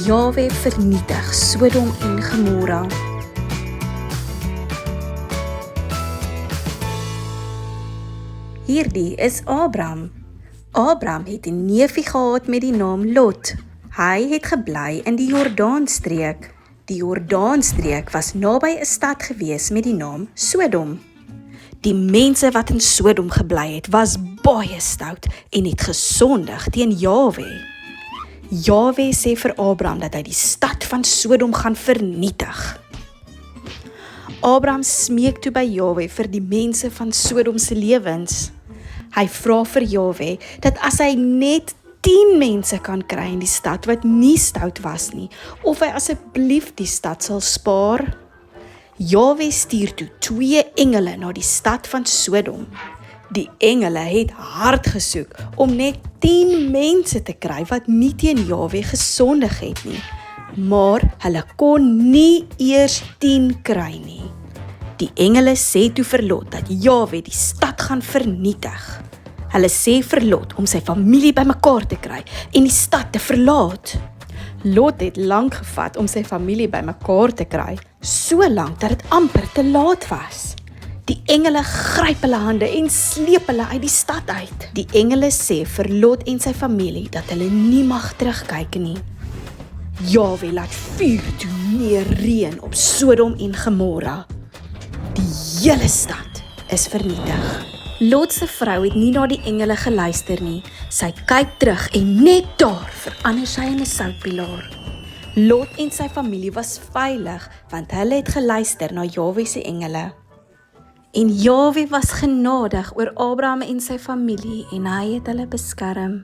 Jahwe vernietig Sodom en Gomorra. Hierdie is Abraham. Abraham het 'n neefie gehad met die naam Lot. Hy het gebly in die Jordaanstreek. Die Jordaanstreek was naby 'n stad gewees met die naam Sodom. Die mense wat in Sodom gebly het, was baie stout en het gesondig teen Jahwe. Jahwe sê vir Abraham dat hy die stad van Sodom gaan vernietig. Abraham smeek toe by Jahwe vir die mense van Sodom se lewens. Hy vra vir Jahwe dat as hy net 10 mense kan kry in die stad wat nie stout was nie, of hy asseblief die stad sal spaar. Jahwe stuur toe 2 engele na die stad van Sodom. Die engele het hard gesoek om net 10 mense te kry wat nie teen Jahwe gesondig het nie, maar hulle kon nie eers 10 kry nie. Die engele sê toe vir Lot dat Jahwe die stad gaan vernietig. Hulle sê vir Lot om sy familie bymekaar te kry en die stad te verlaat. Lot het lank gevat om sy familie bymekaar te kry, so lank dat dit amper te laat was. Die engele gryp hulle hande en sleep hulle uit die stad uit. Die engele sê vir Lot en sy familie dat hulle nie mag terugkyk nie. Jahwe laat vuur toe neerreën op Sodom en Gomorra. Die hele stad is vernietig. Lot se vrou het nie na die engele geluister nie. Sy kyk terug en net daar verander sy in 'n soutpilaar. Lot en sy familie was veilig want hulle het geluister na Jahwe se engele. En Jahwe was genadig oor Abraham en sy familie en hy het hulle beskerm.